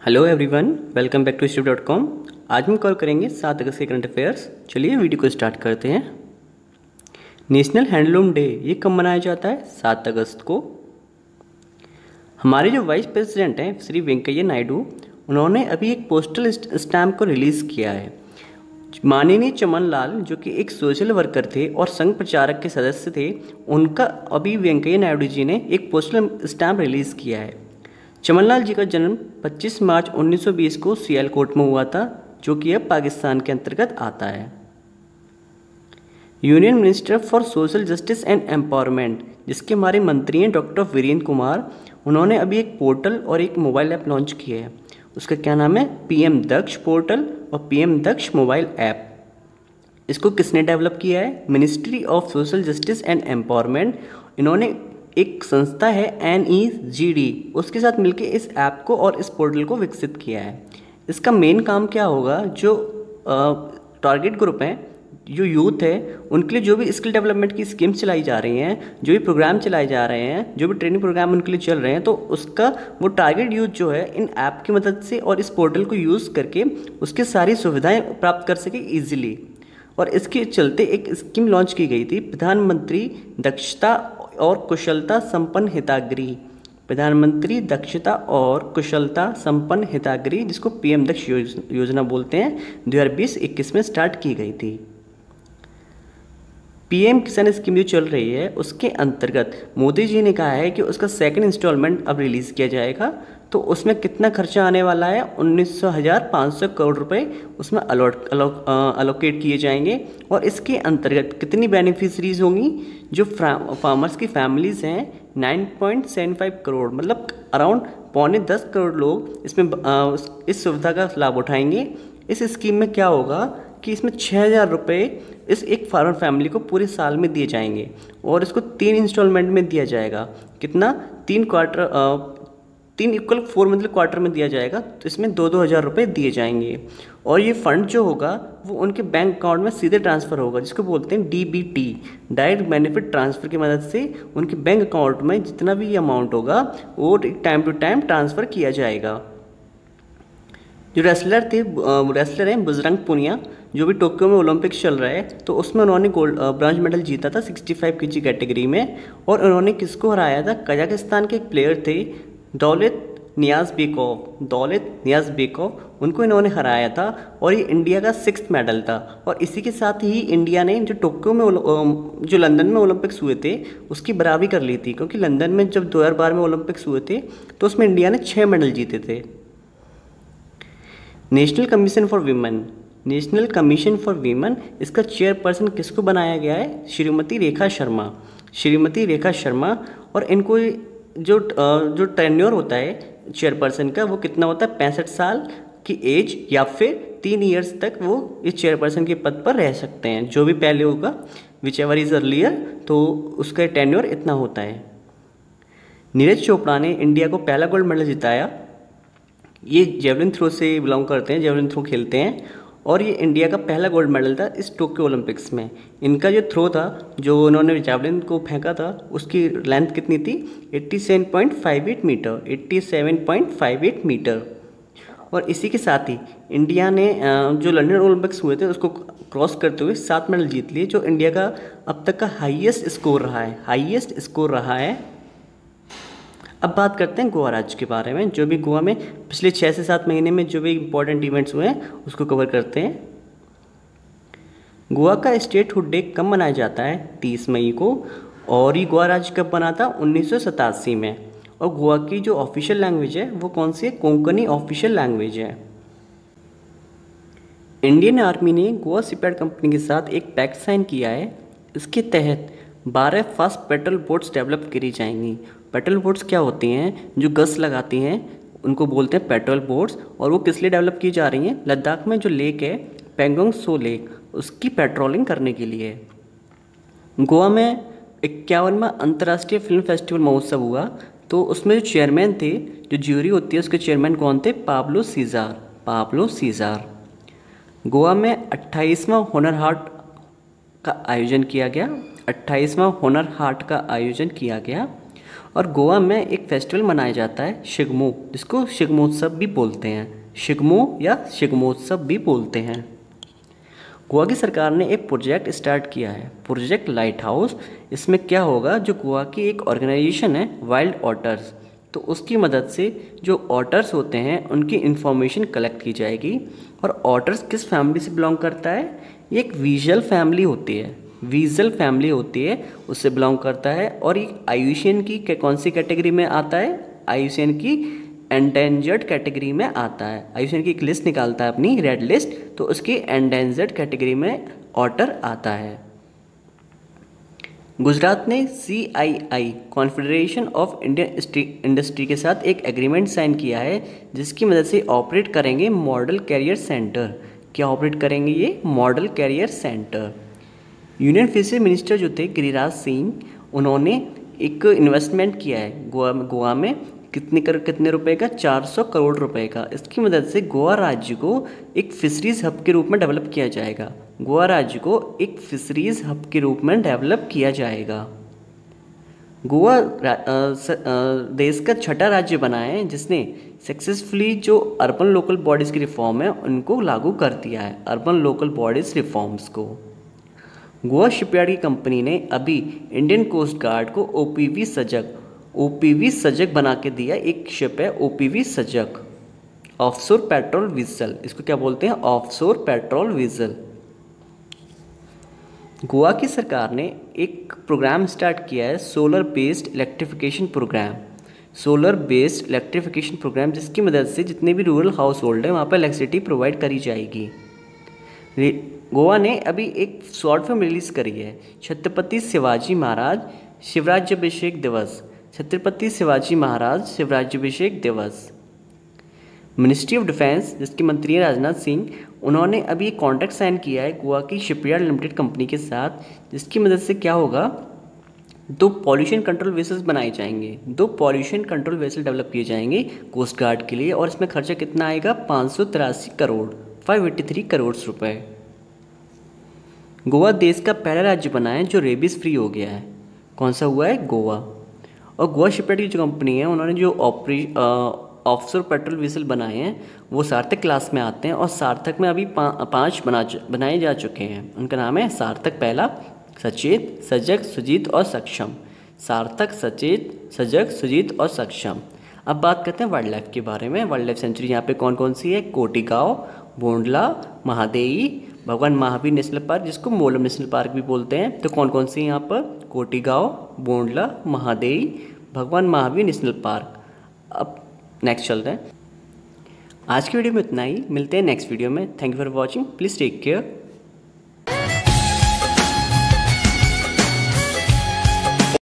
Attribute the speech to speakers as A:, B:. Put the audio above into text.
A: Hello everyone, welcome back to स्टूड.com। आज हम कवर करेंगे 7 अगस्त के करंट अफेयर्स। चलिए वीडियो को स्टार्ट करते हैं। नेशनल हैंडलूम डे ये कब मनाया जाता है? 7 अगस्त को। हमारे जो वाइस प्रेसिडेंट हैं श्री वेंकैया नायडू, उन्होंने अभी एक पोस्टल स्टैम्प को रिलीज़ किया है। माननीय चमन लाल जो कि एक सोशल वर्कर थे और संघ प्रचारक के सदस्य थे, उनका अभी वेंकैया नायडू जी ने एक पोस्टल स्टैम्प रिलीज़ किया है। चमनलाल जी का जन्म 25 मार्च 1920 को सियालकोट में हुआ था, जो कि अब पाकिस्तान के अंतर्गत आता है। Union minister for social justice and empowerment, जिसके हमारे मंत्री हैं डॉक्टर वीरेंद्र कुमार, उन्होंने अभी एक पोर्टल और एक मोबाइल ऐप लॉन्च किया है। उसका क्या नाम है? पीएम दक्ष पोर्टल और पीएम दक्ष मोबाइल ऐप। इसको किसने डेवलप किया है? Ministry of social justice and empowerment. इन्होंने एक संस्था है NEGD, उसके साथ मिलकर इस ऐप को और इस पोर्टल को विकसित किया है। इसका मेन काम क्या होगा? जो टारगेट ग्रुप हैं, जो यूथ है, उनके लिए जो भी स्किल डेवलपमेंट की स्कीम्स चलाई जा रही हैं, जो भी प्रोग्राम चलाए जा रहे हैं, जो भी ट्रेनिंग प्रोग्राम उनके लिए चल रहे हैं, तो उसका वो टारगेट यूथ जो है इन ऐप की मदद से और इस पोर्टल को यूज़ करके उसकी सारी सुविधाएँ प्राप्त कर सके ईजिली। और इसके चलते एक स्कीम लॉन्च की गई थी, प्रधानमंत्री दक्षता और कुशलता संपन्न हिताग्री। प्रधानमंत्री दक्षता और कुशलता संपन्न हिताग्री, जिसको पीएम दक्ष योजना बोलते हैं, 2020-21 में स्टार्ट की गई थी। पीएम किसान स्कीम जो चल रही है, उसके अंतर्गत मोदी जी ने कहा है कि उसका सेकंड इंस्टॉलमेंट अब रिलीज़ किया जाएगा। तो उसमें कितना खर्चा आने वाला है? 19,500 करोड़ रुपए उसमें अलोकेट किए जाएंगे। और इसके अंतर्गत कितनी बेनिफिशरीज होंगी? जो फार्मर्स की फैमिलीज़ हैं, 9.75 करोड़, मतलब अराउंड 9.25 करोड़ लोग इसमें इस सुविधा का लाभ उठाएंगे। इस स्कीम में क्या होगा कि इसमें 6,000 रुपये इस एक फार्मर फैमिली को पूरे साल में दिए जाएंगे और इसको 3 इंस्टॉलमेंट में दिया जाएगा। कितना? 3 इक्वल 4 मंथली क्वार्टर में दिया जाएगा। तो इसमें 2-2 हज़ार रुपये दिए जाएंगे और ये फंड जो होगा वो उनके बैंक अकाउंट में सीधे ट्रांसफ़र होगा, जिसको बोलते हैं DBT, डायरेक्ट बेनिफिट ट्रांसफ़र की मदद से उनके बैंक अकाउंट में जितना भी अमाउंट होगा वो टाइम टू टाइम ट्रांसफ़र किया जाएगा। जो रेसलर हैं बजरंग पुनिया, जो भी टोक्यो में ओलंपिक्स चल रहा है, तो उसमें उन्होंने ब्रॉन्ज मेडल जीता था 65 kg कैटेगरी में। और उन्होंने किसको हराया था? कजाकिस्तान के एक प्लेयर थे दौलत नियाज बेकोव, उनको इन्होंने हराया था। और ये इंडिया का 6th मेडल था। और इसी के साथ ही इंडिया ने जो टोक्यो में जो लंदन में ओलंपिक्स हुए थे उसकी बराबरी कर ली थी, क्योंकि लंदन में जब 2012 में ओलंपिक्स हुए थे तो उसमें इंडिया ने 6 मेडल जीते थे। नेशनल कमीशन फॉर वीमेन, इसका चेयरपर्सन किसको बनाया गया है? श्रीमती रेखा शर्मा। और इनको जो टेन्योर होता है चेयरपर्सन का, वो कितना होता है? 65 साल की एज या फिर 3 ईयर्स तक वो इस चेयरपर्सन के पद पर रह सकते हैं। जो भी पहले होगा, विच एवर इज अर्लियर, तो उसका टेन्योर इतना होता है। नीरज चोपड़ा ने इंडिया को पहला गोल्ड मेडल जिताया। ये जेवलिन थ्रो से बिलोंग करते हैं, जेवलिन थ्रो खेलते हैं, और ये इंडिया का पहला गोल्ड मेडल था इस टोक्यो ओलंपिक्स में। इनका जो थ्रो था, जो उन्होंने जेवलिन को फेंका था, उसकी लेंथ कितनी थी? 87.58 मीटर। और इसी के साथ ही इंडिया ने जो लंदन ओलंपिक्स हुए थे उसको क्रॉस करते हुए 7 मेडल जीत लिए, जो इंडिया का अब तक का हाईएस्ट स्कोर रहा है। अब बात करते हैं गोवा राज्य के बारे में। जो भी गोवा में पिछले 6 से 7 महीने में जो भी इम्पोर्टेंट इवेंट्स हुए हैं उसको कवर करते हैं। गोवा का स्टेटहुड डे कब मनाया जाता है? 30 मई को। और ये गोवा राज्य कब बना था? 1987 में। और गोवा की जो ऑफिशियल लैंग्वेज है वो कौन सी है? कोंकणी ऑफिशियल लैंग्वेज है। इंडियन आर्मी ने गोवा शिपयार्ड कंपनी के साथ एक पैक्ट साइन किया है। इसके तहत 12 फास्ट पेट्रोल बोट्स डेवलप करी जाएंगी। पेट्रोल बोट्स क्या होती हैं? जो गश्त लगाती हैं, उनको बोलते हैं पेट्रोल बोट्स। और वो किस लिए डेवलप की जा रही हैं? लद्दाख में जो लेक है पेंगोंग सो लेक, उसकी पेट्रोलिंग करने के लिए। गोवा में 51वां अंतर्राष्ट्रीय फिल्म फेस्टिवल महोत्सव हुआ, तो उसमें जो चेयरमैन थे, जो ज्यूरी होती है उसके चेयरमैन कौन थे? पाब्लो सीज़ार। गोवा में 28वां हुनर हाट का आयोजन किया गया। और गोवा में एक फेस्टिवल मनाया जाता है शिग्मो, जिसको शिग्मोत्सव भी बोलते हैं, शिग्मो या शिग्मोत्सव भी बोलते हैं। गोवा की सरकार ने एक प्रोजेक्ट स्टार्ट किया है, प्रोजेक्ट लाइट हाउस। इसमें क्या होगा, जो गोवा की एक ऑर्गेनाइजेशन है वाइल्ड ऑटर्स, तो उसकी मदद से जो ऑटर्स होते हैं उनकी इन्फॉर्मेशन कलेक्ट की जाएगी। और ऑटर्स किस फैमिली से बिलोंग करता है, ये एक वीजल फैमिली होती है, वीजल फैमिली होती है, उससे बिलोंग करता है। और ये आयुशियन की कौन सी कैटेगरी में आता है, आयुशियन की एंडेंजर्ड कैटेगरी में आता है। आयुशियन की एक लिस्ट निकालता है अपनी रेड लिस्ट, तो उसकी एंडेंजर्ड कैटेगरी में ऑटर आता है। गुजरात ने CII confederation of Indian industry के साथ एक एग्रीमेंट साइन किया है, जिसकी मदद से ऑपरेट करेंगे मॉडल कैरियर सेंटर। क्या ऑपरेट करेंगे ये, model career centre. Union fishery minister जो थे गिरिराज सिंह, उन्होंने एक इन्वेस्टमेंट किया है गोवा में कितने रुपए का, 400 करोड़ रुपए का। इसकी मदद से गोवा राज्य को एक फिशरीज हब के रूप में डेवलप किया जाएगा, गोवा राज्य को एक फिशरीज हब के रूप में डेवलप किया जाएगा। गोवा देश का छठा राज्य बना है जिसने सक्सेसफुली जो अर्बन लोकल बॉडीज़ की रिफॉर्म है उनको लागू कर दिया है, अर्बन लोकल बॉडीज़ रिफॉर्म्स को। गोवा शिपयार्ड की कंपनी ने अभी इंडियन कोस्ट गार्ड को OPV सजग बना के दिया। एक शिप है OPV सजग, ऑफशोर पेट्रोल वेसल, इसको क्या बोलते हैं, ऑफशोर पेट्रोल वेसल। गोवा की सरकार ने एक प्रोग्राम स्टार्ट किया है, solar based electrification programme, solar based electrification programme, जिसकी मदद से जितने भी रूरल हाउस होल्ड है वहाँ पर इलेक्ट्रिसिटी प्रोवाइड करी जाएगी। गोवा ने अभी एक शॉर्ट फिल्म रिलीज़ करी है, छत्रपति शिवाजी महाराज शिवराज्याभिषेक दिवस, छत्रपति शिवाजी महाराज शिवराज्याभिषेक दिवस। मिनिस्ट्री ऑफ डिफेंस, जिसके मंत्री हैं राजनाथ सिंह, उन्होंने अभी एक कॉन्ट्रैक्ट साइन किया है गोवा की शिपयार्ड लिमिटेड कंपनी के साथ, जिसकी मदद से क्या होगा, 2 पॉल्यूशन कंट्रोल वेसल्स बनाए जाएंगे, 2 पॉल्यूशन कंट्रोल वेसल डेवलप किए जाएंगे कोस्ट गार्ड के लिए। और इसमें खर्चा कितना आएगा, 583 करोड़ 583 करोड़ रुपए। गोवा देश का पहला राज्य बना है जो रेबीज फ्री हो गया है। कौन सा हुआ है, गोवा। और गोवा शिपयार्ड की जो कंपनी है उन्होंने जो ऑफशोर पेट्रोल वेसल बनाए हैं वो सार्थक क्लास में आते हैं। और सार्थक में अभी 5 बनाए जा चुके हैं। उनका नाम है सार्थक पहला, सचेत, सजग, सुजीत और सक्षम। सार्थक, सचेत, सजग, सुजीत और सक्षम। अब बात करते हैं वाइल्ड लाइफ के बारे में। वाइल्ड लाइफ सेंचुरी यहाँ पे कौन कौन सी है, कोटिगांव, बोंडला, महादेई, भगवान महावीर नेशनल पार्क, जिसको मोलम नेशनल पार्क भी बोलते हैं। तो कौन कौन सी है यहाँ पर, कोटिगांव, बोंडला, महादेई, भगवान महावीर नेशनल पार्क। अब नेक्स्ट चलते हैं। आज की वीडियो में इतना ही, मिलते हैं नेक्स्ट वीडियो में। Thank you for watching, please take care.